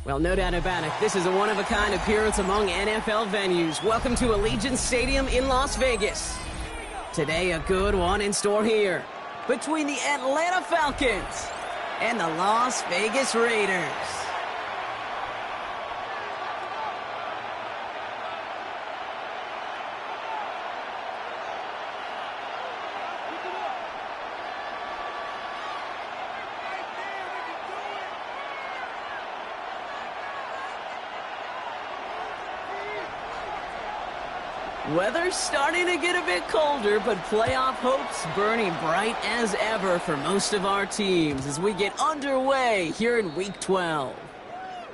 Well, no doubt about it. This is a one-of-a-kind appearance among NFL venues. Welcome to Allegiant Stadium in Las Vegas. Today, a good one in store here between the Atlanta Falcons and the Las Vegas Raiders. Weather's starting to get a bit colder, but playoff hopes burning bright as ever for most of our teams as we get underway here in Week 12.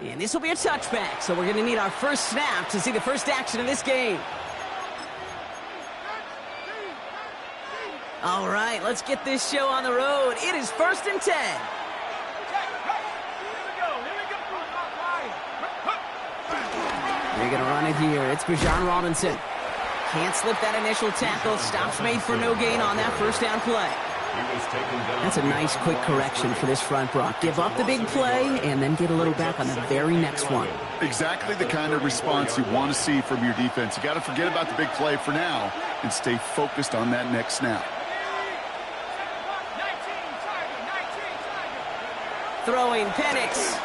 And this will be a touchback, so we're going to need our first snap to see the first action of this game. All right, let's get this show on the road. It is 1st and 10. They're going to run it here. It's Bijan Robinson. Can't slip that initial tackle. Stops made for no gain on that first down play. That's a nice quick correction for this front, Brock. Give up the big play and then get a little back on the very next one. Exactly the kind of response you want to see from your defense. You got to forget about the big play for now and stay focused on that next snap. Throwing Penix.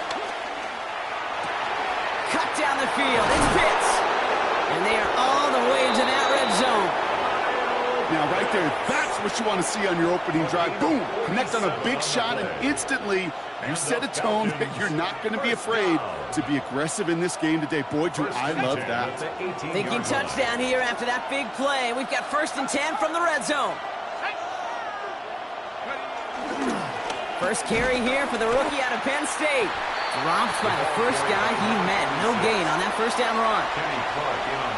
Cut down the field. It's Pitts. And they are all the way to that red zone. Now, right there, that's what you want to see on your opening drive. Boom! Connect on a big shot, and instantly you set a tone that you're not going to be afraid to be aggressive in this game today. Boy, do I love that. Thinking touchdown here after that big play. We've got 1st and 10 from the red zone. First carry here for the rookie out of Penn State. Dropped by the first guy he met. No gain on that first down run.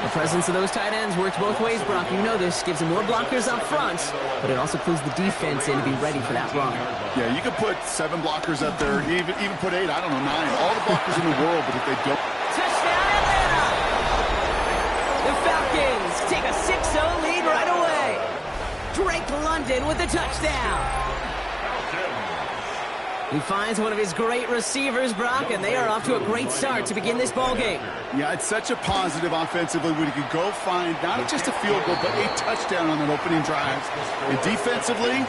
The presence of those tight ends works both ways, Brock. You know this. Gives them more blockers up front, but it also clues the defense in to be ready for that run. Yeah, you could put 7 blockers up there, even put 8, I don't know, 9. All the blockers in the world, but if they don't... Touchdown, Atlanta! The Falcons take a 6-0 lead right away. Drake London with the touchdown. He finds one of his great receivers, Brock, and they are off to a great start to begin this ball game. Yeah, it's such a positive offensively when you can go find not just a field goal, but a touchdown on that opening drive. And defensively,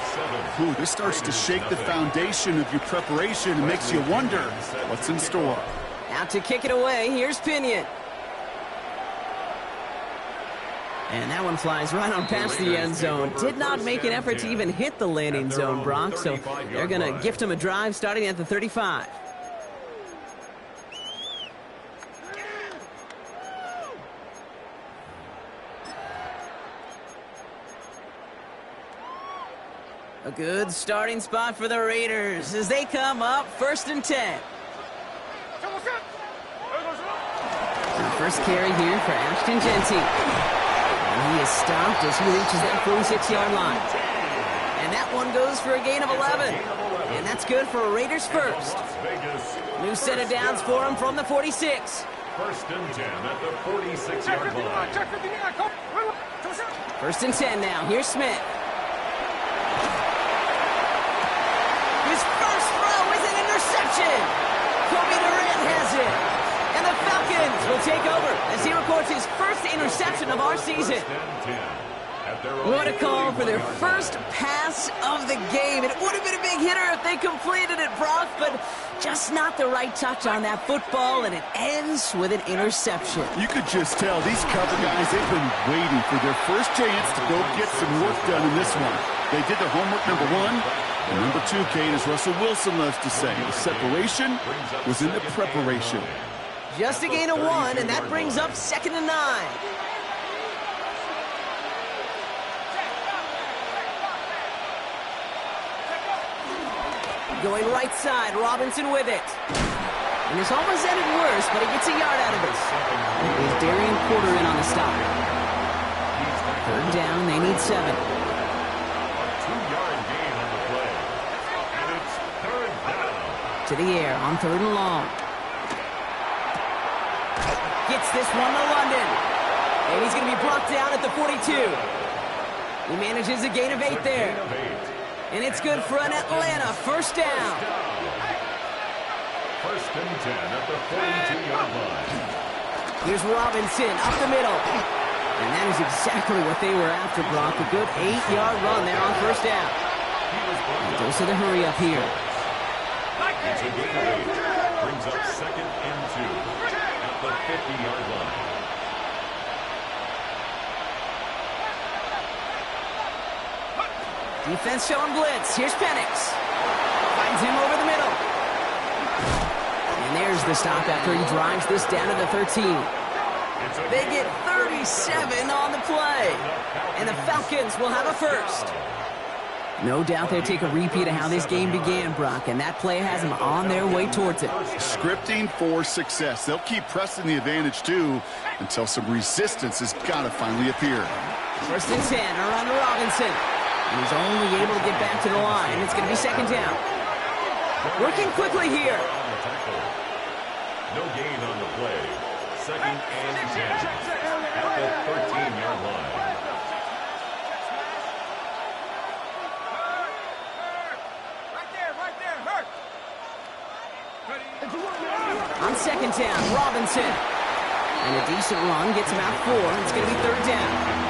this starts to shake the foundation of your preparation and makes you wonder what's in store. Out to kick it away, here's Pinion. And that one flies right on past the end zone. Did not make an effort to even hit the landing zone, Brock, so they're going to gift him a drive starting at the 35. A good starting spot for the Raiders as they come up 1st and 10. Now first carry here for Ashton Genty. He is stopped as he reaches that 46-yard line. And that one goes for a gain of 11. And that's good for a Raiders first. New set of downs for him from the 46. 1st and 10 at the 46-yard line. 1st and 10 now. Here's Smith. His first throw is an interception. Kobe Durant has it. And the Falcons will take over as he records his first interception of our season. What a call for their first pass of the game. It would have been a big hitter if they completed it, Brock, but just not the right touch on that football, and it ends with an interception. You could just tell these cover guys, they've been waiting for their first chance to go get some work done in this one. They did their homework, number 1. And number 2, Kane, as Russell Wilson loves to say, the separation was in the preparation. Just a gain of 1, and that brings up 2nd and 9. Going right side, Robinson with it. And this almost ended worse, but he gets a yard out of this. With Darian Porter in on the stop. 3rd down, they need 7. A 2-yard gain on the play. And it's 3rd down. To the air on 3rd and long. Gets this one to London. And he's going to be brought down at the 42. He manages a gain of 8 there. And it's good for an Atlanta 1st down. First and 10 at the 42-yard line. Here's Robinson up the middle. And that is exactly what they were after, Brock. A good 8-yard run there on first down. Dose of the hurry up here. It's a gain of 8. Brings up second and 2 at the 50-yard line. Defense showing blitz. Here's Penix. Finds him over the middle. And there's the stop after he drives this down to the 13. They get 37 on the play. And the Falcons will have a first. No doubt they'll take a repeat of how this game began, Brock, and that play has them on their way towards it. Scripting for success. They'll keep pressing the advantage, too, until some resistance has got to finally appear. First and 10, around to Robinson. He's only able to get back to the line. It's going to be second down. Working quickly here. No gain on the play. Second and 10 at the 13-yard line. On second down, Robinson. And a decent run gets him out 4. It's going to be third down.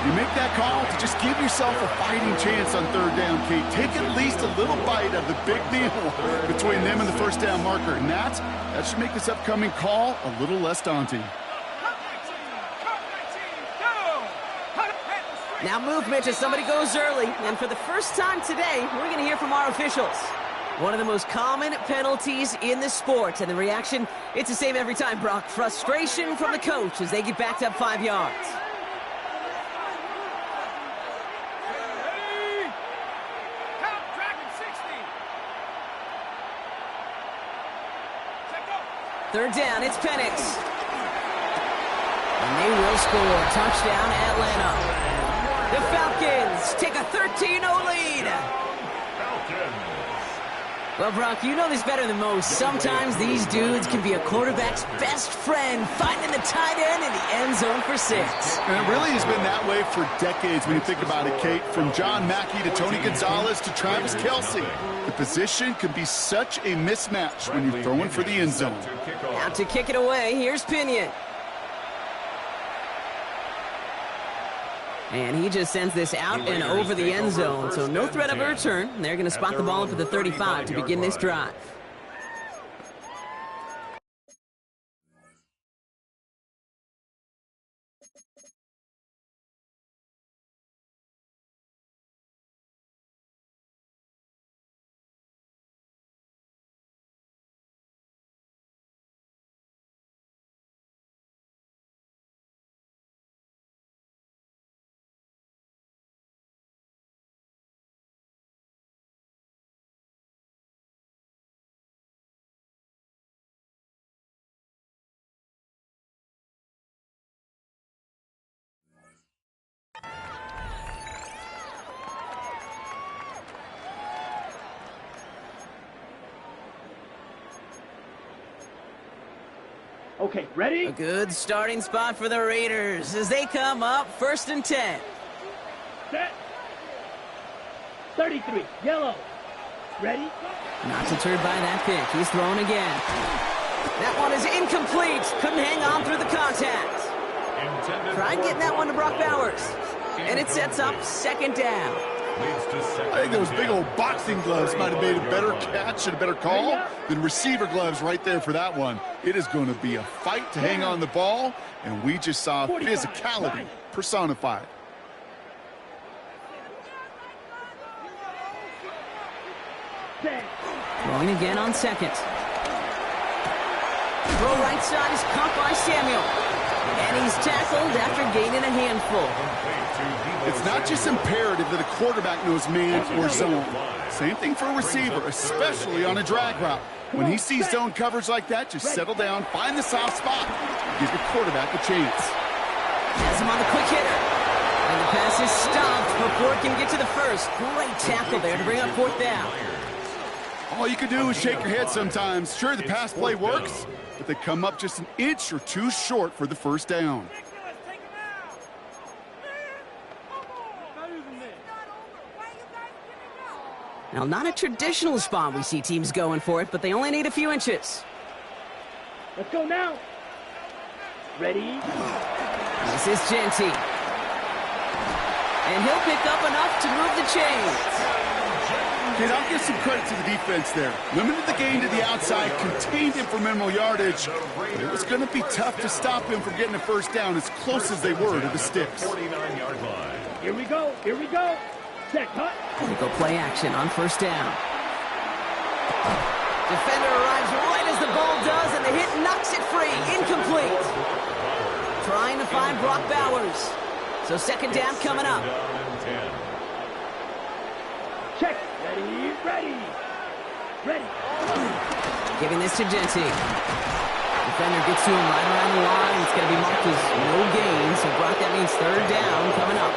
You make that call to just give yourself a fighting chance on third down, Kate. Take at least a little bite of the big meal between them and the first down marker. And that should make this upcoming call a little less daunting. Now movement as somebody goes early. And for the first time today, we're going to hear from our officials. One of the most common penalties in the sport. And the reaction, it's the same every time, Brock. Frustration from the coach as they get backed up 5 yards. Third down, it's Penix. And they will score. Touchdown, Atlanta. The Falcons take a 13-0 lead. Falcons. Well, Brock, you know this better than most. Sometimes these dudes can be a quarterback's best friend, finding the tight end in the end zone for 6. And it really has been that way for decades when you think about it, Kate. From John Mackey to Tony Gonzalez to Travis Kelce. The position can be such a mismatch when you're throwing for the end zone. Now to kick it away, here's Pinion. And he just sends this out and over the end zone, so no threat of a return. They're going to spot the ball up at the 35 to begin this drive. Okay, ready? A good starting spot for the Raiders as they come up first and 10. Set. 33, yellow. Ready? Not deterred by that pick. He's throwing again. That one is incomplete. Couldn't hang on through the contact. Tried getting that one to Brock Bowers. And it sets up second down. I think those big old boxing gloves might have made a better catch and a better call than receiver gloves right there for that one. It is going to be a fight to hang on the ball, and we just saw physicality personified. Throwing again on second. Throw right side is caught by Samuel. And he's tackled after gaining a handful. It's not just imperative that a quarterback knows man or zone. Same thing for a receiver, especially on a drag route. When he sees zone coverage like that, just settle down, find the soft spot, give your quarterback a chance. Has him on the quick hitter. And the pass is stopped before it can get to the first. Great tackle there to bring up fourth down. All you can do is shake your head sometimes. Sure, the pass play works, but they come up just an inch or two short for the first down. Now, not a traditional spot we see teams going for it, but they only need a few inches. Let's go now. Ready? This is Genty. And he'll pick up enough to move the chains. Kid, I'll give some credit to the defense there. Limited the gain to the outside, contained him for minimal yardage. But it was going to be tough to stop him from getting a first down as close as they were to the sticks. 49-yard line. Here we go. Here we go. Set, cut. They go play action on first down. Defender arrives right as the ball does, and the hit knocks it free. Incomplete. Trying to find Brock Bowers. So second down coming up. Check. Ready, ready. Ready. Giving this to Genty. Defender gets to him right around the line. It's going to be marked as no gain. So Brock, that means third down coming up.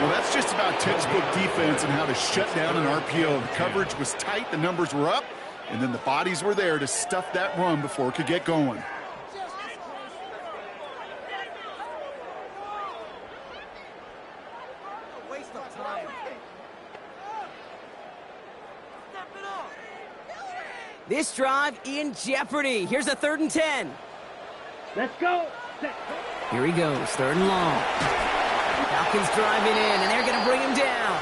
Well, that's just about textbook defense and how to shut down an RPO. The coverage was tight, the numbers were up, and then the bodies were there to stuff that run before it could get going. This drive in jeopardy. Here's a 3rd and 10. Let's go. Set. Here he goes, 3rd and long. Falcons driving in, and they're going to bring him down.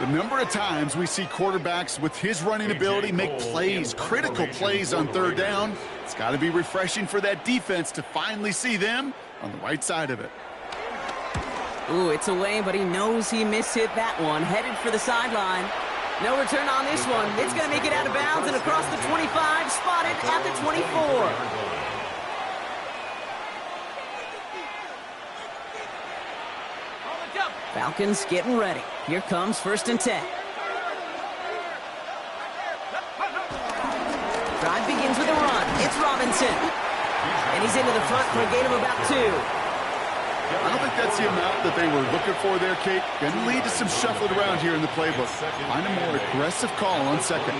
The number of times we see quarterbacks with his running ability make plays, critical plays on 3rd down. It's got to be refreshing for that defense to finally see them on the right side of it. Ooh, it's away, but he knows he mishit that one. Headed for the sideline. No return on this one. It's going to make it out of bounds and across the 25, spotted at the 24. Falcons getting ready. Here comes 1st and 10. Drive begins with a run. It's Robinson. And he's into the front for a gain of about 2. I don't think that's the amount that they were looking for there, Kate. Going to lead to some shuffling around here in the playbook. Find a more aggressive call on second.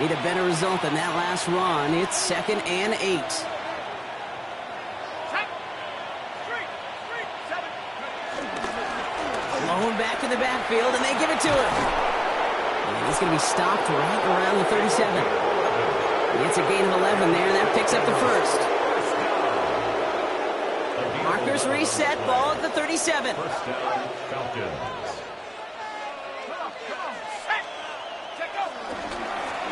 Need a better result than that last run. It's 2nd and 8. Blown back in the backfield, and they give it to him. And he's going to be stopped right around the 37. He gets a gain of 11 there, and that picks up the first. Markers reset, ball at the 37. First down, Falcons.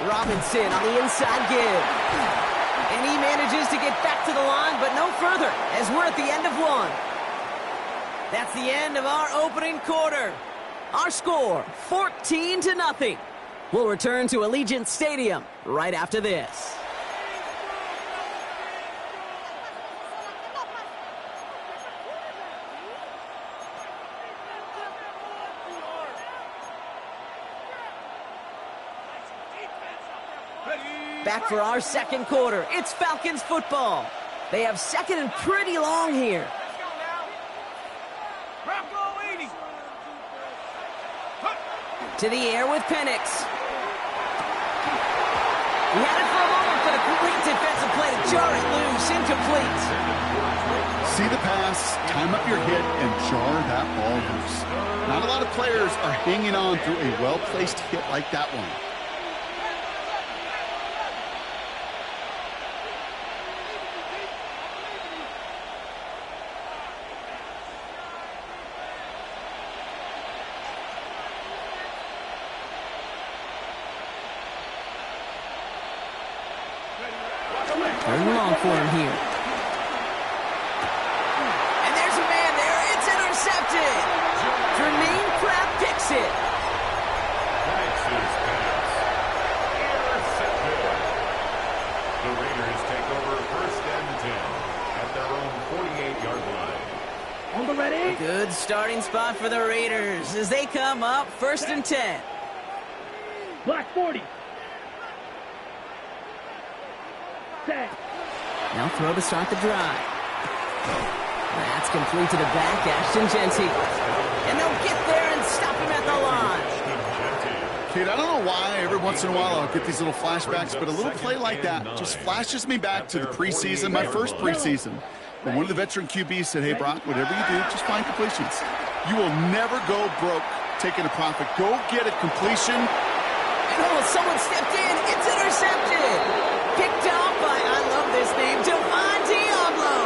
Robinson on the inside give. And he manages to get back to the line, but no further, as we're at the end of 1. That's the end of our opening quarter. Our score, 14-0. We'll return to Allegiant Stadium right after this. Back for our second quarter. It's Falcons football. They have 2nd and pretty long here. To the air with Penix. He had it for a moment, but a complete defensive play to jar it loose. Incomplete. See the pass, time up your hit, and jar that ball loose. Not a lot of players are hanging on through a well-placed hit like that one. Third and long for him here. And there's a man there. It's intercepted. Jermaine Pratt picks it. Penix's pass. Intercepted. The Raiders take over 1st and 10 at their own 48-yard line. On the ready. Good starting spot for the Raiders as they come up 1st and 10. Black 40. Set. Now throw to start the drive. That's complete to the back, Ashton Genty. And they'll get there and stop him at the line. Kate, I don't know why every once in a while I'll get these little flashbacks, but a little play like that just flashes me back to the preseason, my first preseason. When one of the veteran QBs said, hey, Brock, whatever you do, just find completions. You will never go broke taking a profit. Go get a completion. And oh, someone stepped in. It's intercepted. Picked off by, I love this name, Devon Diablo.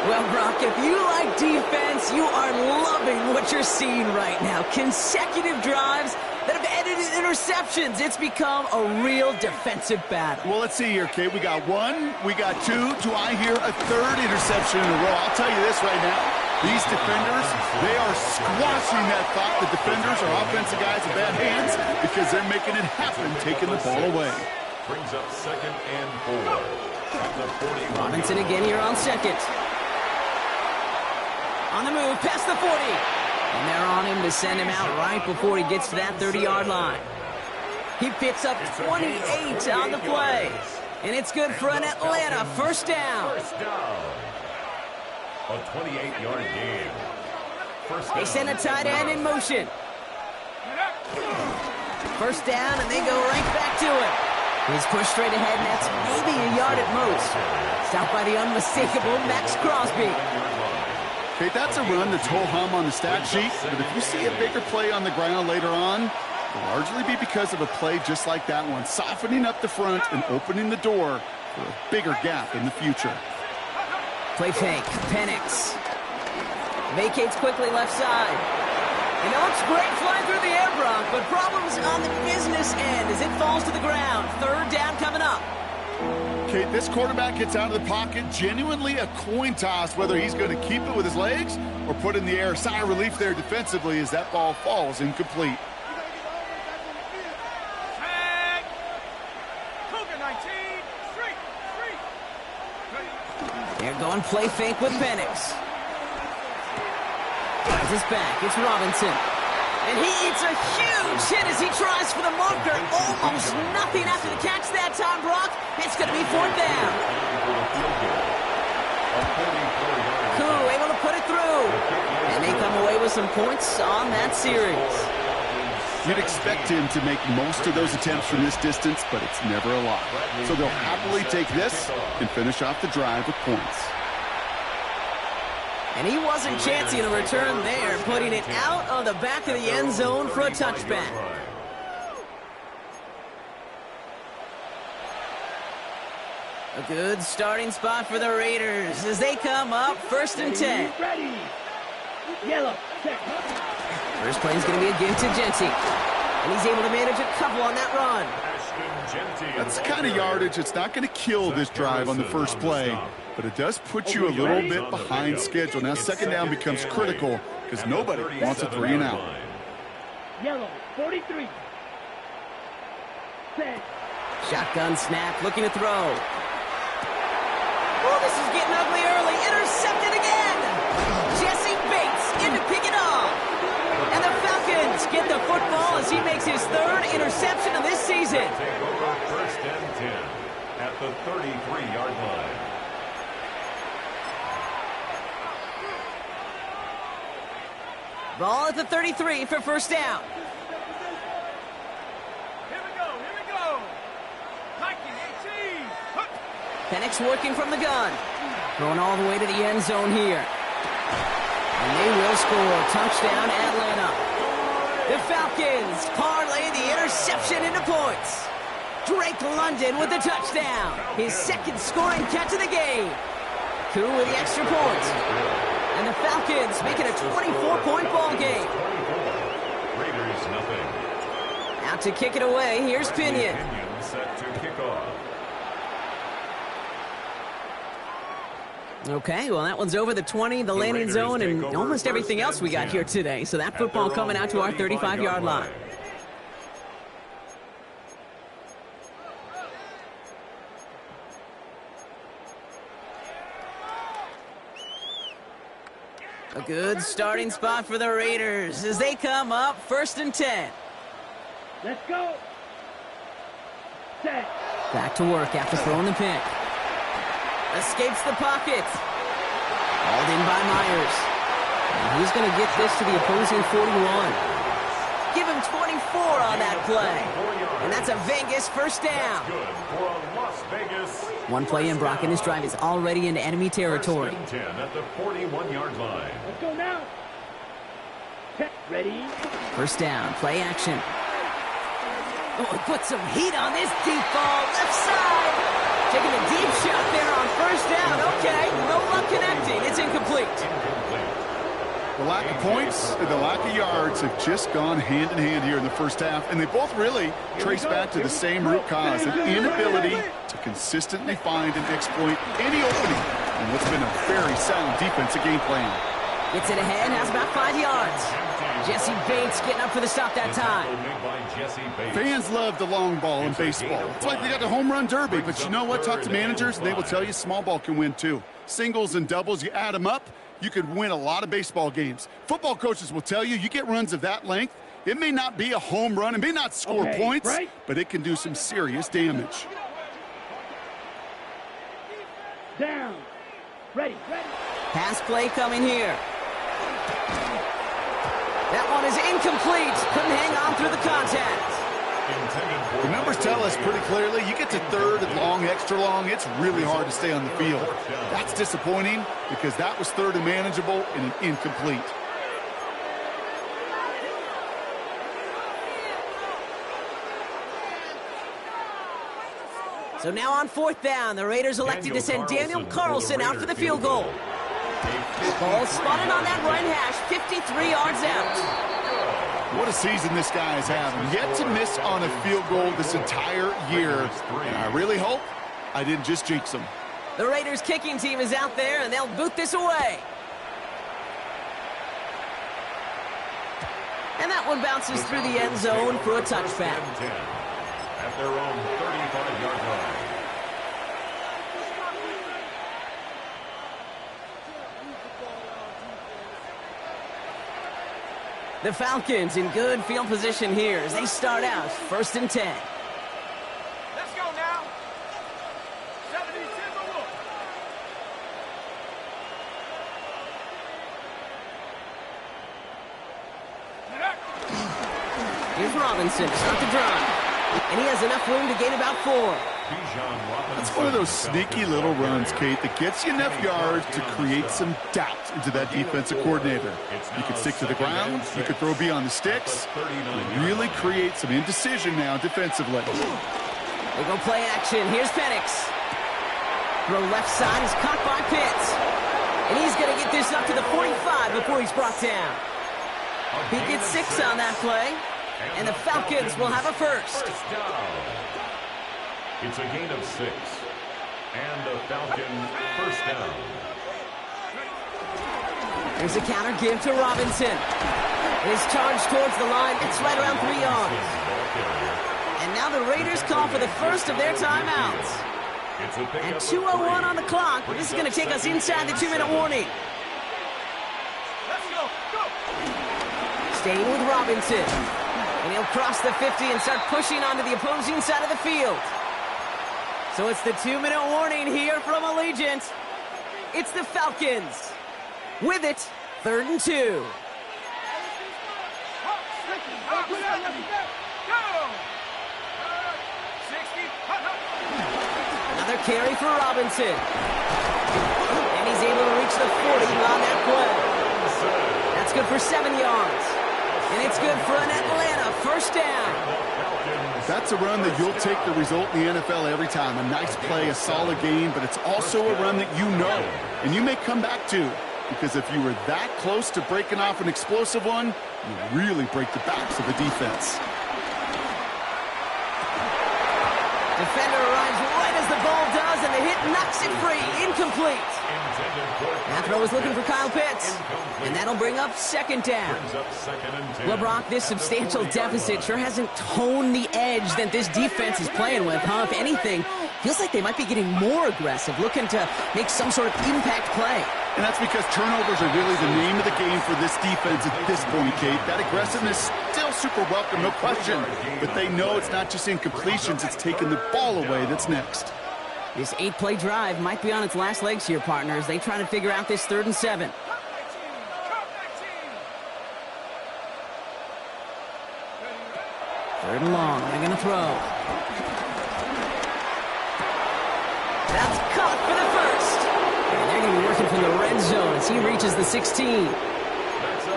Well, Brock, if you like defense, you are loving what you're seeing right now. Consecutive drives that have ended in interceptions. It's become a real defensive battle. Well, let's see here, Kate. We got one, we got two. Do I hear a third interception in a row? I'll tell you this right now. These defenders, they are squashing that thought that defenders are offensive guys in bad hands because they're making it happen, taking the ball away. Brings up 2nd and 4. At the 41. Robinson again here on second. On the move, past the 40. And they're on him to send him out right before he gets to that 30-yard line. He picks up 28 on the play. And it's good for an Atlanta first down. First down. A 28-yard gain. First down. They send a tight end in motion. First down, and they go right back to it. He's pushed straight ahead, and that's maybe a yard at most. Stopped by the unmistakable Max Crosby. Okay, that's a run that's ho-hum on the stat sheet, but if you see a bigger play on the ground later on, it'll largely be because of a play just like that one, softening up the front and opening the door for a bigger gap in the future. Play fake, Penix. Vacates quickly left side. And it looks great flying through the air, Brock, but problems on the business end as it falls to the ground. Third down coming up. Okay, this quarterback gets out of the pocket, genuinely a coin toss whether he's going to keep it with his legs or put it in the air. Sigh of relief there defensively as that ball falls incomplete. They're going play fake with Penix. Drives his back. It's Robinson. And he eats a huge hit as he tries for the marker. Almost nothing after the catch that time, Brock. It's going to be fourth down. Koo able to put it through. And they come away with some points on that series. You'd expect him to make most of those attempts from this distance, but it's never a lot. So they'll happily take this and finish off the drive with points. And he wasn't chancing a return there, putting it out of the back of the end zone for a touchback. A good starting spot for the Raiders as they come up 1st and 10. Ready. Yellow. Check. First play is going to be a give to Genty. And he's able to manage a couple on that run. That's the kind of yardage that's not going to kill this drive on the first play, but it does put you a little bit behind schedule. Now second down becomes critical because nobody wants a 3 and out. Yellow. 43. Set. Shotgun snap, looking to throw. Oh, this is getting ugly early. Intercepted again. Jesse Bates in to pick it off. And the Falcons get the football as he makes his 3rd interception of this season. Take over 1st and 10 at the 33-yard line. Ball at the 33 for first down. Here we go. Penix working from the gun. Going all the way to the end zone here. And they will score. Touchdown, Atlanta. The Falcons parlay the interception into points. Drake London with the touchdown. His 2nd scoring catch of the game. Koo with the extra point. And the Falcons make it a 24-point ball game. 24. Raiders nothing. Out to kick it away, here's Pinion. Pinion set to kick off. Okay, well, that one's over the 20, the landing zone, and almost everything else we got here today. So that football coming out to our 35-yard line. A good starting spot for the Raiders as they come up 1st and 10. Let's go. Set. Back to work after throwing the pick. Escapes the pocket. Hauled in by Myers. And he's going to get this to the opposing 41. Give him 24 on that play. And that's a Vegas first down. Good for a Las Vegas. One play in, Brock, and this drive is already into enemy territory. 1st and 10 at the 41-yard line. Let's go now. Check. Ready? First down, play action. Oh, put some heat on this deep ball, left side. Taking a deep shot there on first down. Okay, no luck connecting. It's incomplete. The lack of points and the lack of yards have just gone hand in hand here in the first half, and they both really trace back to the same root cause, an inability to consistently find and exploit any opening in what's been a very sound defensive game plan. Gets it ahead, has about 5 yards. Jesse Bates getting up for the stop that time. Fans love the long ball in baseball. It's like they got the home run derby, but you know what? Talk to managers, and they will tell you small ball can win too. Singles and doubles, you add them up, you could win a lot of baseball games. Football coaches will tell you, you get runs of that length, it may not be a home run, it may not score points, but it can do some serious damage. Down. Ready. Pass play coming here. That one is incomplete. Couldn't hang on through the contact. The numbers tell us pretty clearly, you get to third and long, extra long, it's really hard to stay on the field. That's disappointing because that was third and manageable and an incomplete. So now on fourth down, the Raiders elected to send Daniel Carlson out for the field goal. Ball spotted on that right hash, 53 yards out. What a season this guy is having. Yet to miss on a field goal this entire year. And I really hope I didn't just jinx him. The Raiders kicking team is out there, and they'll boot this away. And that one bounces through the end zone for a touchback. At their own 35-yard line. The Falcons in good field position here as they start out first and 10. Let's go now. 70 Timberwolves. Here's Robinson to start the drive. And he has enough room to gain about 4. That's one of those sneaky little runs, Kate, that gets you enough yards to create some doubt into that defensive coordinator. You can stick to the ground, you can throw beyond the sticks, you really create some indecision now defensively. They go play action. Here's Penix. Throw left side is caught by Pitts. And he's going to get this up to the 45 before he's brought down. He gets 6 on that play. And the Falcons will have a first. It's a gain of 6. And the Falcons first down. Here's a counter give to Robinson. His charge towards the line. It's right around 3 yards. And now the Raiders call for the first of their timeouts. And 2:01 on the clock. This is going to take us inside the 2-minute warning. Staying with Robinson. And he'll cross the 50 and start pushing onto the opposing side of the field. So it's the 2-minute warning here from Allegiant. It's the Falcons. With it, 3rd and 2. Another carry for Robinson. And he's able to reach the 40 on that play. That's good for 7 yards. And it's good for an Atlanta first down. That's a run that you'll take the result in the NFL every time. A nice play, a solid game, but it's also a run that you know and you may come back to. Because if you were that close to breaking off an explosive one, you really break the backs of the defense. Defender arrives right as the ball does, and the hit knocks it free. Incomplete. That throw is looking for Kyle Pitts. And that'll bring up 2nd down. Well, Brock, this substantial deficit sure hasn't toned the edge that this defense is playing with, huh? If anything, feels like they might be getting more aggressive, looking to make some sort of impact play. And that's because turnovers are really the name of the game for this defense at this point, Kate. That aggressiveness still super welcome, no question. But they know it's not just incompletions, it's taking the ball away that's next. This 8-play drive might be on its last legs here, partners. They try to figure out this 3rd and 7. Third and long. They're going to throw. That's caught for the first. And they're going to be working from the red zone as he reaches the 16.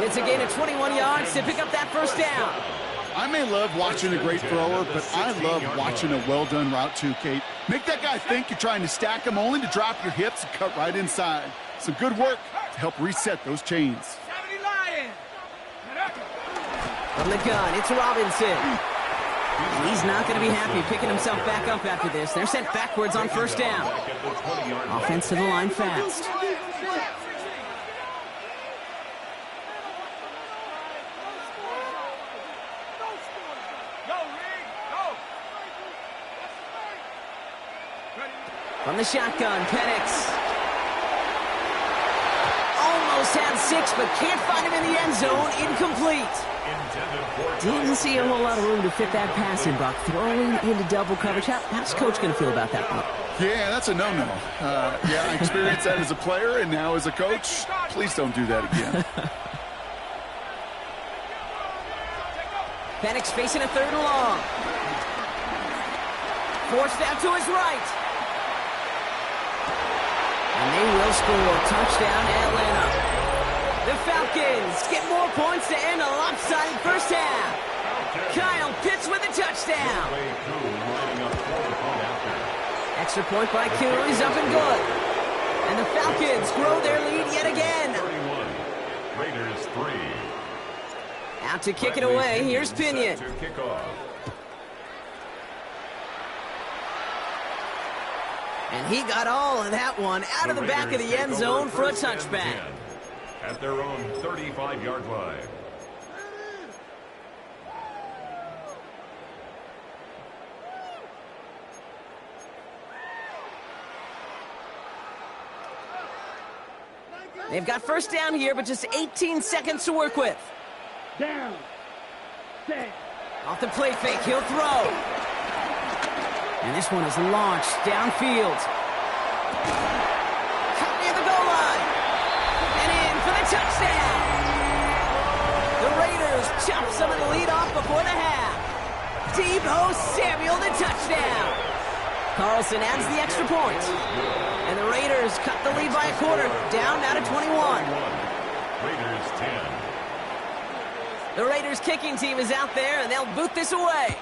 It's a gain of 21 yards to pick up that first down. I may love watching a great thrower, but I love watching a well-done route too, Kate. Make that guy think you're trying to stack him only to drop your hips and cut right inside. Some good work to help reset those chains. From the gun, it's Robinson. He's not going to be happy picking himself back up after this. They're sent backwards on first down. Offense to the line fast. From the shotgun, Penix. Almost had 6, but can't find him in the end zone. Incomplete. Didn't see a whole lot of room to fit that pass in, Buck. Throwing into double coverage. How's Coach going to feel about that one? Yeah, that's a no-no. Yeah, I experienced that as a player and now as a coach. Please don't do that again. Penix facing a 3rd and long. Forced out to his right. And they will score. Touchdown, Atlanta. The Falcons get more points to end a lopsided first half. Kyle Pitts with a touchdown. Extra point by Koo is up and good. And the Falcons grow their lead yet again. Raiders 3. Out to kick it away. Here's Pinion. And he got all of that one out of the back of the end zone for a touchback. At their own 35-yard line. They've got first down here, but just 18 seconds to work with. Down. Set. Off the play fake, he'll throw. And this one is launched downfield. Cut near the goal line. And in for the touchdown. The Raiders chop some of the lead off before the half. Deebo Samuel, the touchdown. Carlson adds the extra point. And the Raiders cut the lead by a quarter, down now to 21. Raiders 10. The Raiders kicking team is out there, and they'll boot this away.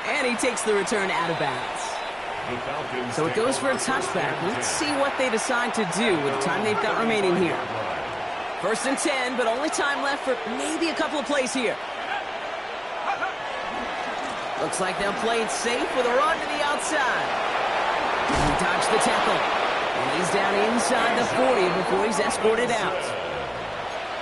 And he takes the return out of bounds. So it goes for a touchback. Let's see what they decide to do with the time they've got remaining here. 1st and 10, but only time left for maybe a couple of plays here. Looks like they'll play it safe with a run to the outside. He dodged the tackle. And he's down inside the 40 before he's escorted out.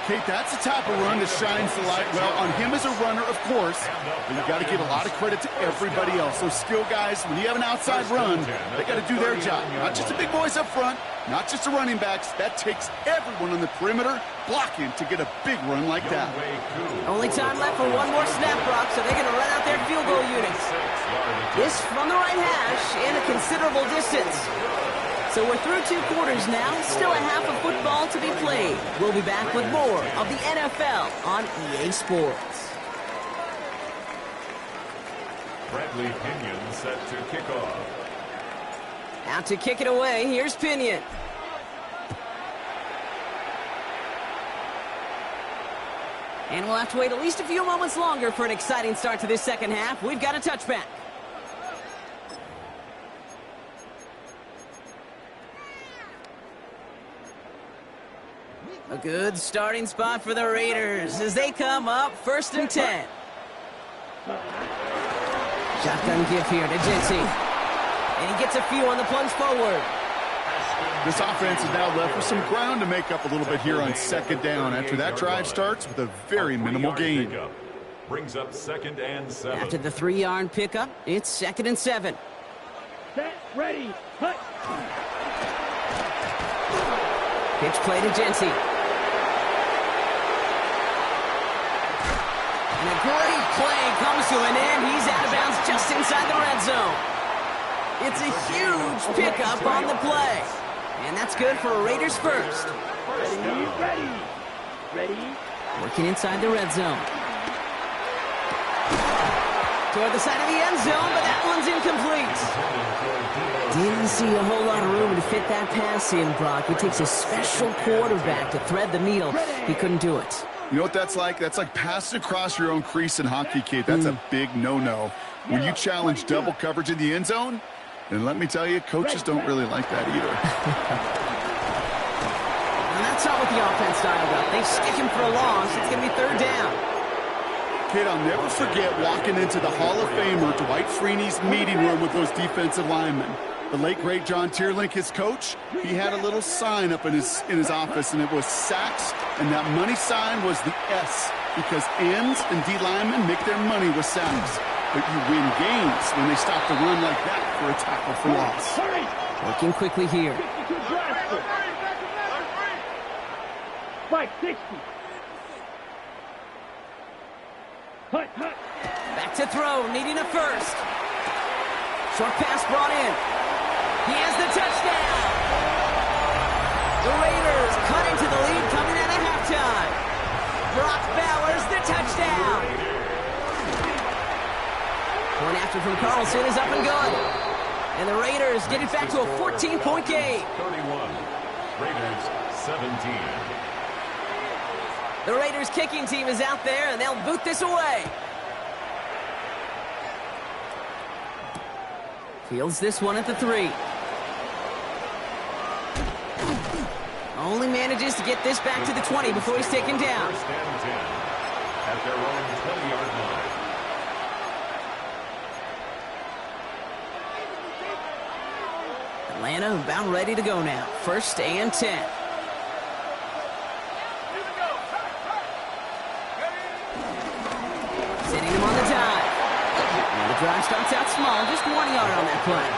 Kate, that's the type of run that shines the light well on him as a runner, of course, but you got to give a lot of credit to everybody else. Those skill guys, when you have an outside run, they got to do their job. Not just the big boys up front, not just the running backs. That takes everyone on the perimeter blocking to get a big run like that. Only time left for one more snap, Brock, so they're going to run out their field goal units. This from the right hash in a considerable distance. So we're through 2 quarters now. Still a half of football to be played. We'll be back with more of the NFL on EA Sports. Bradley Pinion set to kick off. Out to kick it away. Here's Pinion. And we'll have to wait at least a few moments longer for an exciting start to this second half. We've got a touchback. A good starting spot for the Raiders as they come up 1st and 10. Shotgun give here to Jency. And he gets a few on the plunge forward. This offense is now left with some ground to make up a little bit here on 2nd down after that drive starts with a very minimal gain. Brings up 2nd and 7. After the 3-yard pickup, it's 2nd and 7. Set. Ready. Hut. Pitch play to Jency. And a great play comes to an end. He's out of bounds just inside the red zone. It's a huge pickup on the play. And that's good for a Raiders first. Ready. Working inside the red zone. Toward the side of the end zone, but that one's incomplete. Didn't see a whole lot of room to fit that pass in, Brock. It takes a special quarterback to thread the needle. He couldn't do it. You know what that's like? That's like passing across your own crease in hockey, Kate. That's a big no-no. When you challenge double coverage in the end zone, then let me tell you, coaches don't really like that either. And that's not what the offense dialed up. They stick him for a loss. It's going to be third down. Kate, I'll never forget walking into the Hall of Famer Dwight Freeney's meeting room with those defensive linemen. The late, great John Tierlink, his coach, he had a little sign up in his office, and it was sacks, and that money sign was the S, because ends and D linemen make their money with sacks. But you win games when they stop the run like that for a tackle for loss. Working quickly here. 560. Hut. Back to throw, needing a first. Short pass brought in. He has the touchdown. The Raiders cut into the lead coming out of halftime. Brock Bowers, the touchdown. Point after from Carlson is up and good. And the Raiders get it back to a 14-point game. 31. Raiders 17. The Raiders kicking team is out there, and they'll boot this away. Fields this one at the 3. Only manages to get this back to the 20 before he's taken down. First and 10 at their own 20-yard line. Atlanta about ready to go now. First and 10. Sitting him on the dive. And the drive starts out small, just 1 yard on that play.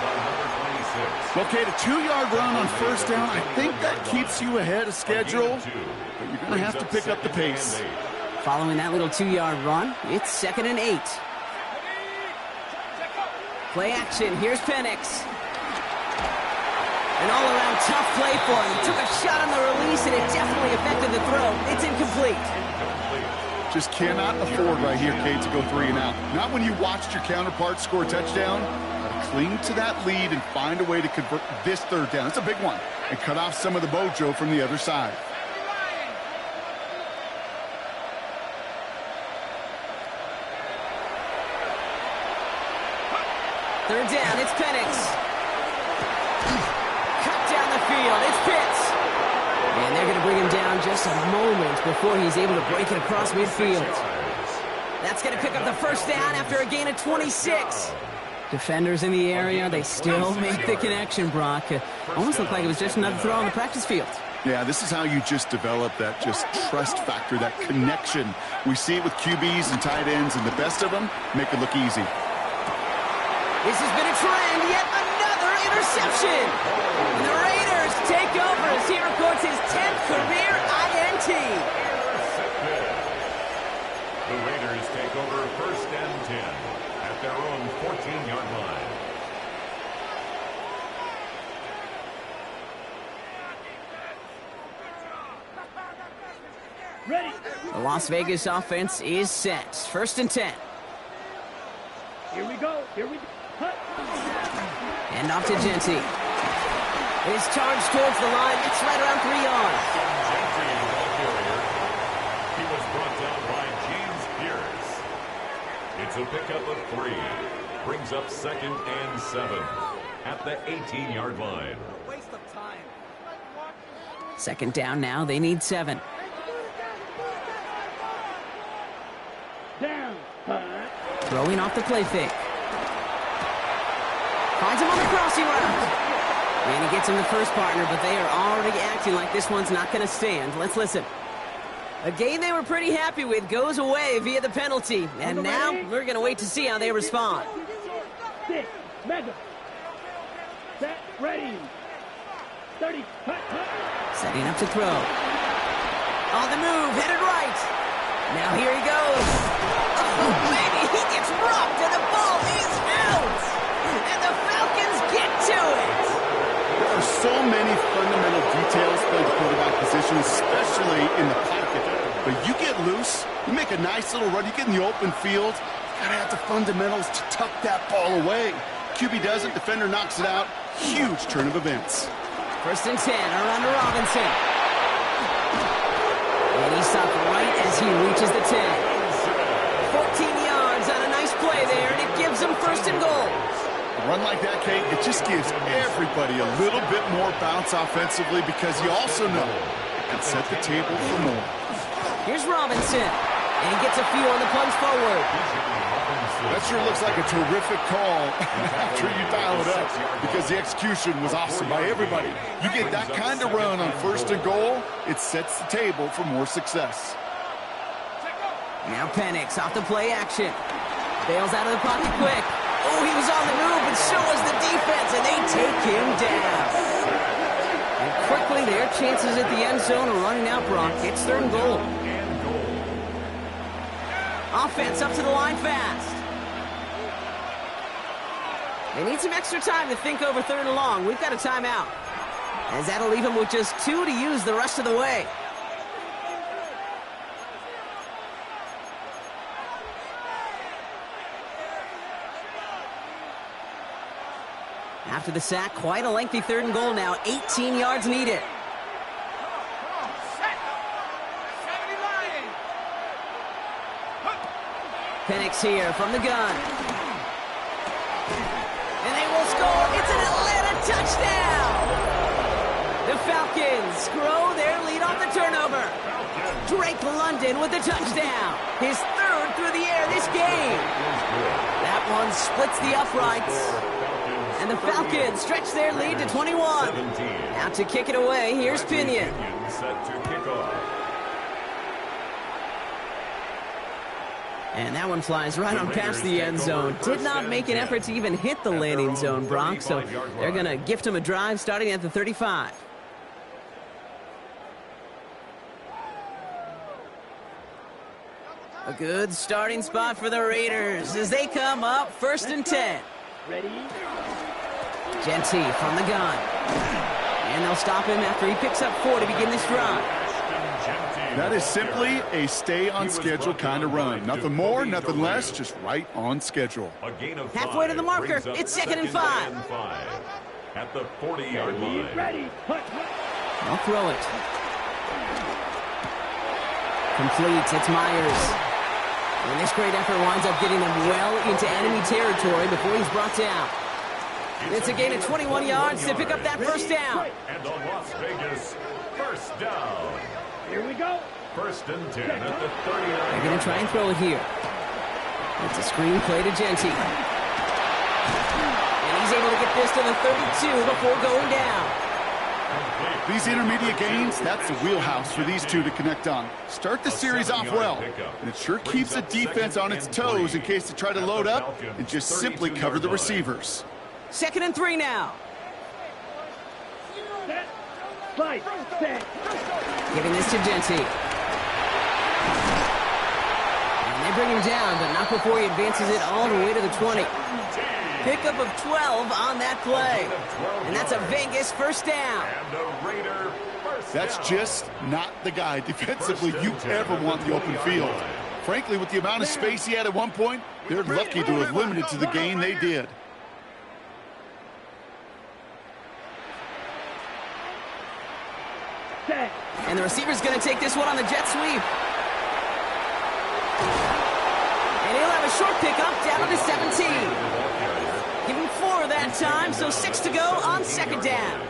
Okay, the 2-yard run on first down, I think that keeps you ahead of schedule, but you're going to have to pick up the pace. Following that little 2-yard run, it's 2nd and 8. Play action, here's Penix. An all-around tough play for him. He took a shot on the release, and it definitely affected the throw. It's incomplete. Just cannot afford right here, Kate, to go 3 and out. Not when you watched your counterpart score a touchdown. Cling to that lead and find a way to convert this third down. It's a big one. And cut off some of the mojo from the other side. Third down, it's Penix. Cut down the field, it's Pitts. And they're going to bring him down just a moment before he's able to break it across midfield. That's going to pick up the first down after a gain of 26. Defenders in the area, they still make the connection, Brock. Almost looked like it was just another throw on the practice field. Yeah, this is how you just develop that just trust factor, that connection. We see it with QBs and tight ends, and the best of them make it look easy. This has been a trend, yet another interception. And the Raiders take over as he records his 10th career INT. The Raiders take over first and 10 at their own 14-yard line. Ready. The Las Vegas offense is set. First and 10. Here we go. Hut. And off to Genti. His charge towards the line. It's right around 3 yards. Gentry, the carrier. He was brought down by James Pierce. It's a pickup of 3. Brings up 2nd and 7 at the 18-yard line. Waste of time. Second down now. They need 7. Down. Hut. Throwing off the play fake. Finds him on the crossing route. And he gets him the first partner, but they are already acting like this one's not going to stand. Let's listen. A game they were pretty happy with goes away via the penalty. And now we're going to wait to see how they respond. 6. Mega. Set. Ready. 30. Hut. Setting up to throw. On the move, headed right. Now here he goes. Oh, baby, he gets rocked and the ball is out. And the Falcons get to it. There are so many fundamental details playing the quarterback position, especially in the pocket. But you get loose, you make a nice little run, you get in the open field, Gotta have the fundamentals to tuck that ball away. QB doesn't, defender knocks it out. Huge turn of events. 1st and 10, around to Robinson. And he stopped right as he reaches the 10. 14 yards on a nice play there, and it gives him 1st and goal. A run like that, Kate, it just gives everybody a little bit more bounce offensively because you also know it can set the table for more. Here's Robinson, and he gets a few on the plunge forward. That sure looks like a terrific call after you dial it up because the execution was awesome by everybody. You get that kind of run on 1st and goal, it sets the table for more success. Now Penix off the play action. Bails out of the pocket quick. Oh, he was on the move, but so was the defense, and they take him down. And quickly, their chances at the end zone are running out, Brock. It's 3rd and goal. Offense up to the line fast. They need some extra time to think over 3rd and long. We've got a timeout, as that'll leave them with just 2 to use the rest of the way. After the sack, quite a lengthy 3rd and goal now. 18 yards needed. Penix here from the gun. And they will score. It's an Atlanta touchdown. The Falcons grow their lead on the turnover. Drake London with the touchdown. His 3rd through the air this game. That one splits the uprights. And the Falcons stretch their lead to 21. Now to kick it away, here's Pinion. Set to kick off. And that one flies right on past the end zone. Did not make an effort to even hit the landing zone, Brock, so they're going to gift him a drive starting at the 35. A good starting spot for the Raiders as they come up 1st and 10. Ready? Genty from the gun. And they'll stop him after he picks up 4 to begin this drive. That is simply a stay-on-schedule kind of run. Nothing more, nothing less, just right on schedule. Halfway to the marker. It's 2nd and 5. At the 40-yard line. Ready? They'll throw it. Complete. It's Myers. And this great effort winds up getting them well into enemy territory before he's brought down. It's a gain of 21 yards to pick up that 1st down. And the Las Vegas 1st down. Here we go. 1st and 10 at the 39. They're going to try and throw it here. It's a screen play to Genty. And he's able to get this to the 32 before going down. These intermediate gains, that's the wheelhouse for these two to connect on. Start the series off well, and it sure keeps the defense on its toes in case they try to load up and just simply cover the receivers. 2nd and 3 now. Set. Slide. Set. Giving this to Genty. And they bring him down, but not before he advances it all the way to the 20. Pickup of 12 on that play. And that's a Vegas 1st down. That's just not the guy defensively you ever want the open field. Frankly, with the amount of space he had at one point, they're lucky to have limited to the gain they did. And the receiver's going to take this one on the jet sweep. And he'll have a short pickup down to 17. Give him 4 that time, so 6 to go on 2nd down.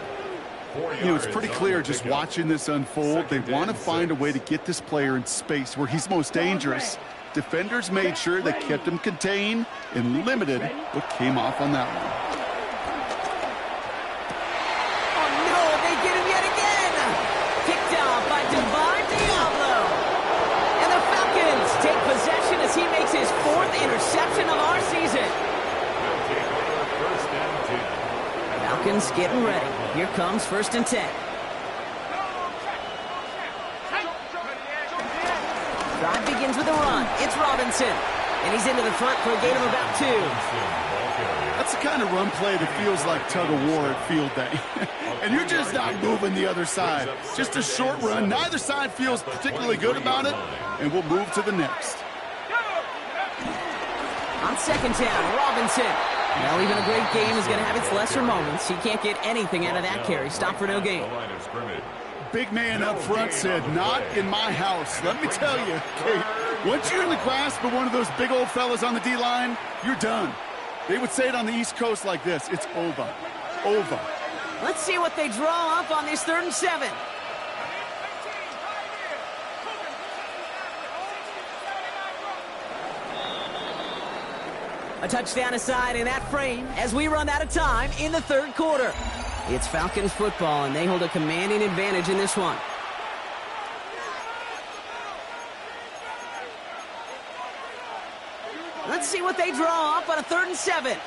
You know, it's pretty clear just watching this unfold. They want to find a way to get this player in space where he's most dangerous. Defenders made sure they kept him contained and limited what came off on that one. He makes his 4th interception of our season. Falcons getting ready. Here comes 1st and 10. Drive begins with a run. It's Robinson. And he's into the front for a gain of about 2. That's the kind of run play that feels like tug-of-war at field day. And you're just not moving the other side. Just a short run. Neither side feels particularly good about it. And we'll move to the next. On second down, Robinson. Well, even a great game is going to have its lesser moments. He can't get anything out of that carry. Stop for no gain. Big man up front said, not in my house. Let me tell you, okay, once you're in the grasp of one of those big old fellas on the D-line, you're done. They would say it on the East Coast like this, it's over. Over. Let's see what they draw up on this 3rd and 7. A touchdown aside in that frame as we run out of time in the 3rd quarter. It's Falcons football, and they hold a commanding advantage in this one. Let's see what they draw up on a 3rd and 7.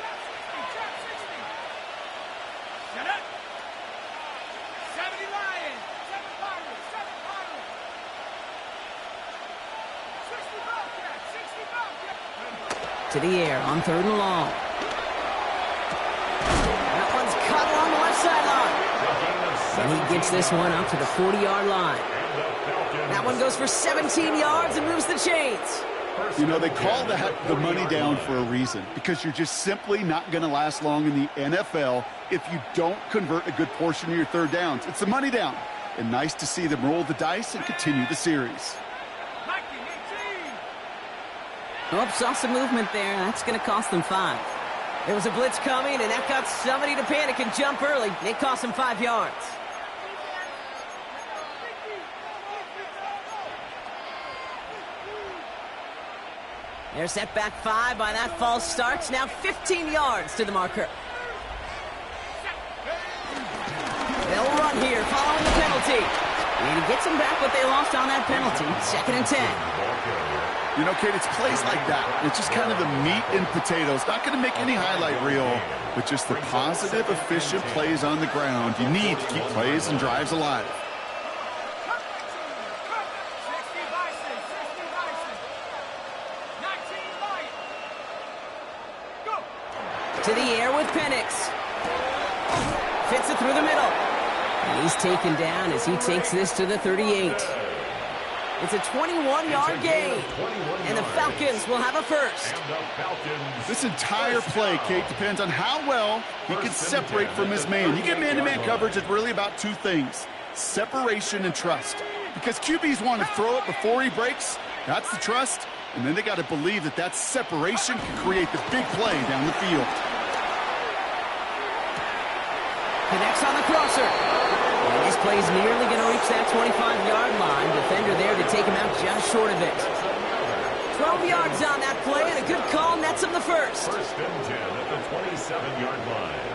To the air on 3rd and long. That one's cut along the left sideline. And he gets this one up to the 40-yard line. That one goes for 17 yards and moves the chains. You know, they call that the money down for a reason, because you're just simply not going to last long in the NFL if you don't convert a good portion of your 3rd downs. It's the money down. And nice to see them roll the dice and continue the series. Oh, saw some movement there. That's going to cost them 5. There was a blitz coming, and that got somebody to panic and jump early. It cost them 5 yards. They're set back 5 by that false start. Now 15 yards to the marker. They'll run here following the penalty. And he gets them back what they lost on that penalty. 2nd and 10. You know, Kate, it's plays like that. It's just kind of the meat and potatoes. Not going to make any highlight reel, but just the positive, efficient plays on the ground. You need to keep plays and drives alive. To the air with Penix. Fits it through the middle. And he's taken down as he takes this to the 38. It's a 21-yard gain, and the Falcons will have a first. This entire play, Kate, depends on how well he can separate from his man. You get man-to-man coverage, it's really about 2 things, separation and trust. Because QBs want to throw it before he breaks, that's the trust, and then they got to believe that that separation can create the big play down the field. Connects on the crosser. And this play is nearly going to reach that 25-yard line. Defender there to take him out just short of it. 12 yards on that play, and a good call nets him the first. 1st and 10 at the 27-yard line.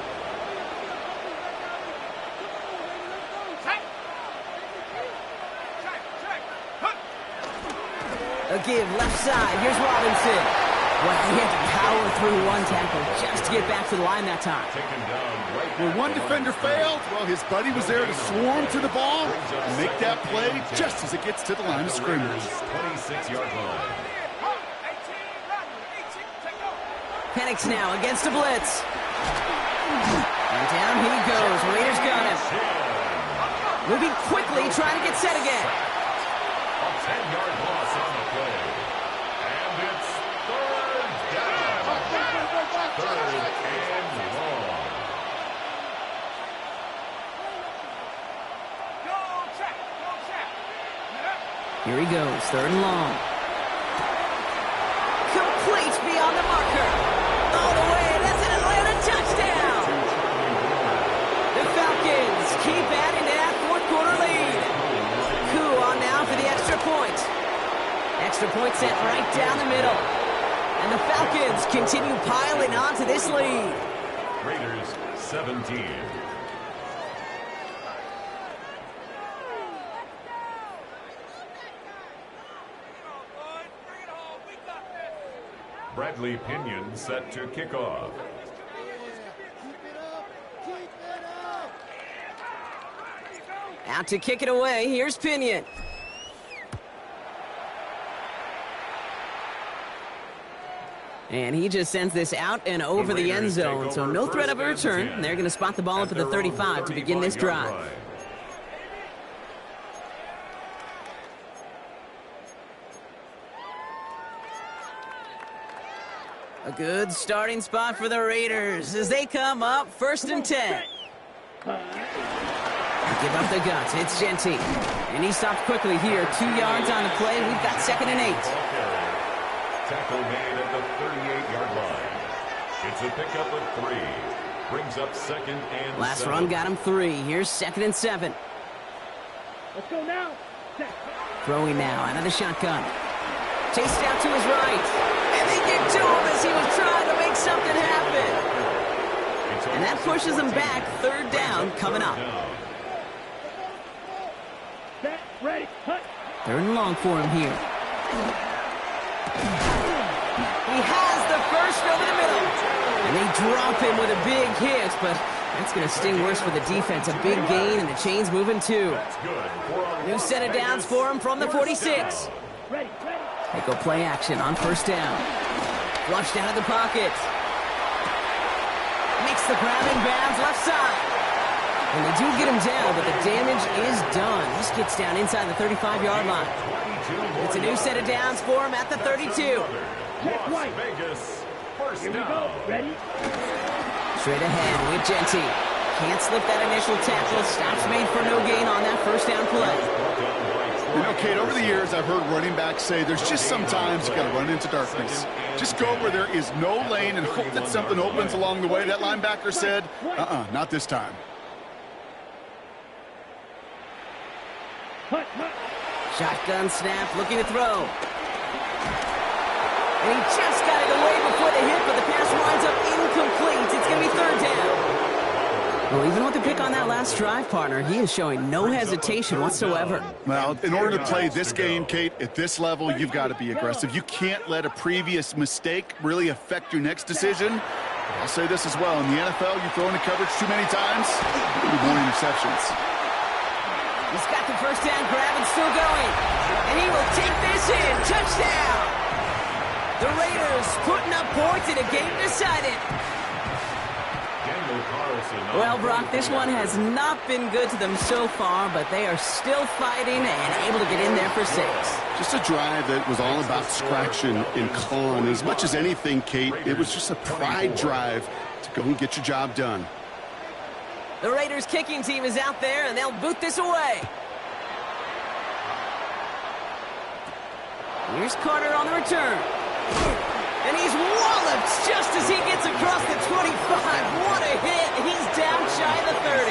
A give left side. Here's Robinson. Well, he had to power through one tackle just to get back to the line that time. When one defender failed, well, his buddy was there to swarm to the ball and make that play just as it gets to the line of scrimmage. 26-yard line. Penix now against a blitz. And down he goes. Raiders got him. Moving quickly, trying to get set again. A 10-yard loss on the play. And it's 3rd down. 3rd and long. Here he goes, 3rd and long. Complete beyond the marker. All the way, that's an Atlanta touchdown. The Falcons keep adding to that 4th quarter lead. Coup on now for the extra point. Extra point sent right down the middle. And the Falcons continue piling on to this lead. Raiders 17. Bradley Pinion set to kick off. Out to kick it away. Here's Pinion. And he just sends this out and over the end zone. So no threat of a return. They're going to spot the ball up at the 35 to begin this drive. A good starting spot for the Raiders as they come up 1st and 10. Give up the guts. It's Genty. And he stopped quickly here. 2 yards on the play. We've got 2nd and 8. Tackle made at the 38-yard line. It's a pickup of 3. Brings up 2nd and Last 7. run got him 3. Here's 2nd and 7. Let's go now. Throwing now out of the shotgun. Chased out to his right. And they get to him as he was trying to make something happen. And that pushes him back. 3rd down coming up. Set, ready, cut. 3rd and long for him here. He has the first over the middle. And they drop him with a big hit, but that's going to sting worse for the defense. A big gain, and the chain's moving too. New set of downs for him from the 46. Ready, ready. They go play action on 1st down. Flushed out of the pocket. Makes the grab in bounds left side. And they do get him down, but the damage is done. This gets down inside the 35-yard line. It's a new set of downs for him at the 32. Las Vegas, first Here we down. go. Ready? Straight ahead with Genty. Can't slip that initial tackle. Stops made for no gain on that 1st down play. You know, Kate, over the years, I've heard running backs say there's just sometimes you got to run into darkness. Just go where there is no lane and hope that something opens along the way. That linebacker said, not this time. Cut, cut. Shotgun snap, looking to throw. And he just got it away before the hit, but the pass winds up incomplete. It's going to be 3rd down. Well, even with the pick on that last drive, partner, he is showing no hesitation whatsoever. Well, in order to play this game, Kate, at this level, you've got to be aggressive. You can't let a previous mistake really affect your next decision. I'll say this as well. In the NFL, you throw into coverage too many times, there'll be more interceptions. He's got the 1st down grab and still going. And he will take this in. Touchdown! The Raiders putting up points in a game decided. Well, Brock, this one has not been good to them so far, but they are still fighting and able to get in there for 6. Just a drive that was all about scratching and clawing. As much as anything, Kate, it was just a pride drive to go and get your job done. The Raiders kicking team is out there, and they'll boot this away. Here's Carter on the return. And he's walloped just as he gets across the 25. What a hit. He's down shy of the 30.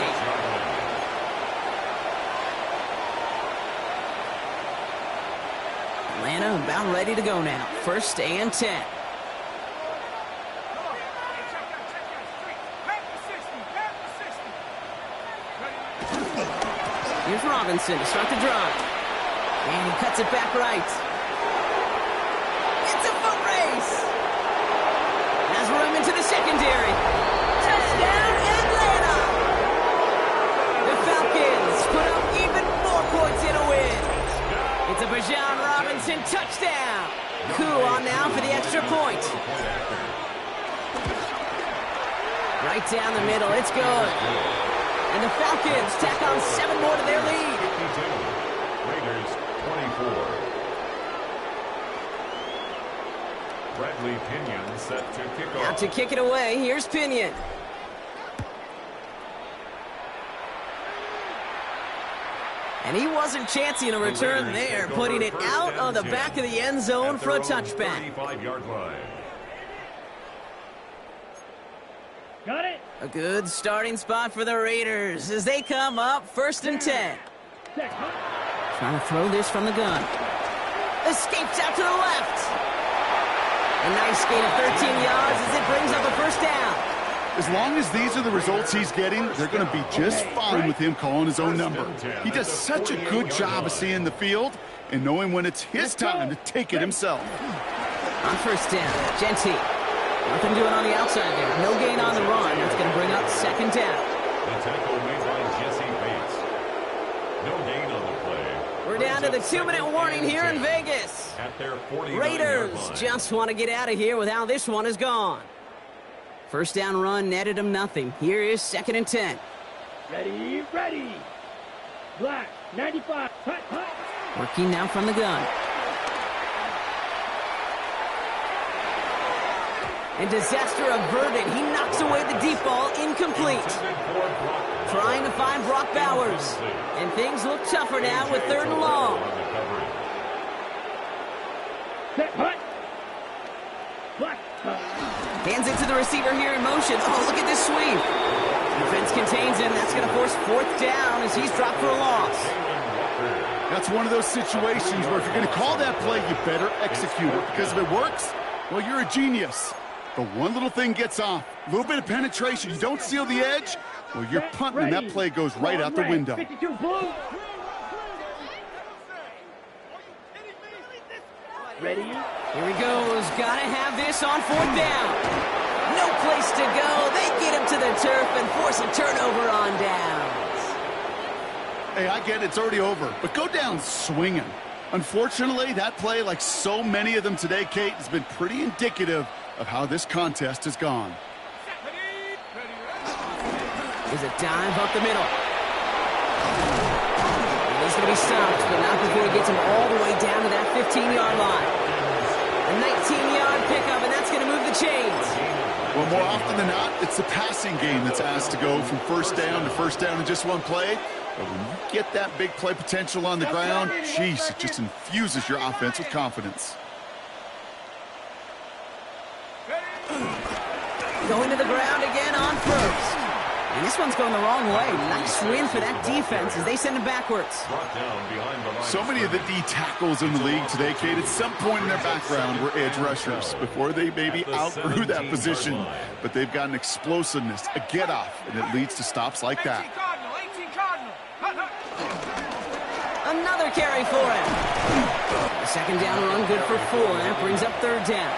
Atlanta about ready to go now. 1st and 10. Here's Robinson to start the drive. And he cuts it back right. It's a foot race. Has room into the secondary. Touchdown, Atlanta! The Falcons put up even more points in a win. It's a Bijan Robinson touchdown. Coup on now for the extra point. Right down the middle. It's good. And the Falcons tack on 7 more to their lead. Raiders 24. Bradley Pinion set to kick off. Out to kick it away. Here's Pinion. And he wasn't chancing a return there, putting it out on the back of the end zone for a touchback. 35-yard line. Got it. A good starting spot for the Raiders as they come up 1st and 10. Set, cut. Trying to throw this from the gun. Escapes out to the left. A nice gain of 13 yards as it brings up a 1st down. As long as these are the results he's getting, they're going to be just fine with him calling his own number. He does such a good job of seeing the field and knowing when it's his time to take it himself. On 1st down, Genty. Nothing doing on the outside there. No gain on the run. That's going to bring up 2nd down. The tackle made by Jesse Bates. No gain on the play. We're down to the 2-minute warning here in Vegas. At their 49-yard Raiders line. just want to get out of here with how this one is gone. 1st down run netted him nothing. Here is 2nd and 10. Ready, ready. Black, 95, cut, cut. Working now from the gun. And disaster averted. He knocks away the deep ball, incomplete. Trying to find Brock Bowers. And things look tougher now with 3rd and long. Set, hut. Black. Hands it to the receiver here in motion. Oh, look at this sweep. Defense contains him. That's going to force 4th down as he's dropped for a loss. That's one of those situations where if you're going to call that play, you better execute it. Because if it works, well, you're a genius. But one little thing gets off. A little bit of penetration. You don't seal the edge, well, you're punting, and that play goes right out the window. 52 blue. Ready? Here he goes. Got to have this on 4th down. No place to go. They get him to the turf and force a turnover on downs. Hey, I get it. It's already over. But go down swinging. Unfortunately, that play, like so many of them today, Kate, has been pretty indicative of how this contest has gone. There's a dive up the middle. He's going to be stopped, but not before he gets him all the way down to that 15-yard line. A 19-yard pickup, and that's going to move the chains. Well, more often than not, it's the passing game that's asked to go from 1st down to 1st down in just one play. But when you get that big play potential on the ground, geez, it just infuses your offense with confidence. Going to the ground again on 1st. And this one's going the wrong way. Nice win for that defense as they send him backwards. So many of the D tackles in the league today, Kate, at some point in their background were edge rushers before they maybe outgrew that position. But they've got an explosiveness, a get-off, and it leads to stops like that. Another carry for him. A 2nd down run good for 4, and that brings up 3rd down.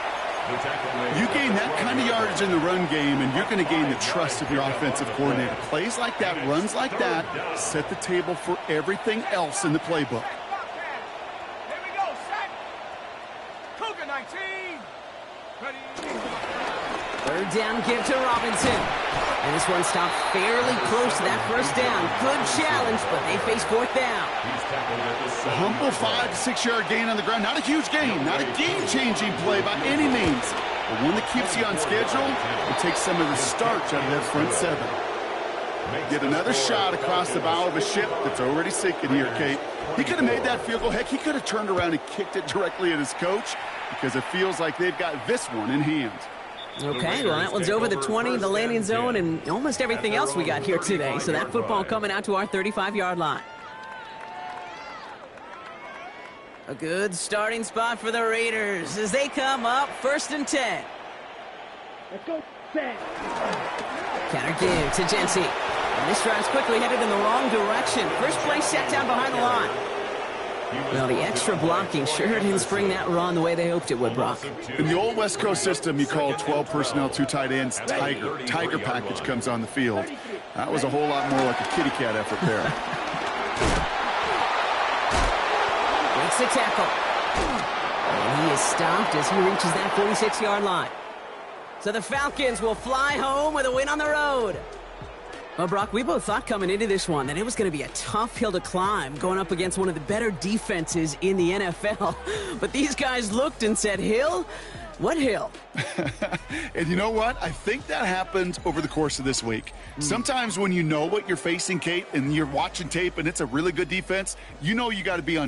You gain that kind of yardage in the run game, and you're going to gain the trust of your offensive coordinator. Plays like that, runs like that, set the table for everything else in the playbook. Here we go, set. Cougar 19. Ready. 3rd down give to Robinson. And this one stopped fairly close to that 1st down. Good challenge, but they face 4th down. A humble 5 to 6 yard gain on the ground. Not a huge gain, not a game-changing play by any means. But one that keeps you on schedule and takes some of the starch out of that front 7. Get another shot across the bow of a ship that's already sinking here, Kate. He could have made that field goal. Heck, he could have turned around and kicked it directly at his coach because it feels like they've got this one in hand. Okay, well, that one's over the 20, the landing zone, and almost everything else we got here today. So that football coming out to our 35-yard line. A good starting spot for the Raiders as they come up 1st and 10. Let's go. Set. Counter give to Jency. And this drive's quickly headed in the wrong direction. First play set down behind the line. Well, the extra blocking sure didn't spring that run the way they hoped it would, Brock. In the old West Coast system, you call 12 personnel, 2 tight ends, Tiger. Tiger package comes on the field. That was a whole lot more like a kitty cat effort there. Breaks the tackle. And he is stopped as he reaches that 46-yard line. So the Falcons will fly home with a win on the road. Well, Brock, we both thought coming into this one that it was going to be a tough hill to climb going up against one of the better defenses in the NFL. But these guys looked and said, Hill? What hill? And you know what? I think that happened over the course of this week. Sometimes when you know what you're facing, Kate, and you're watching tape and it's a really good defense, you know you got to be on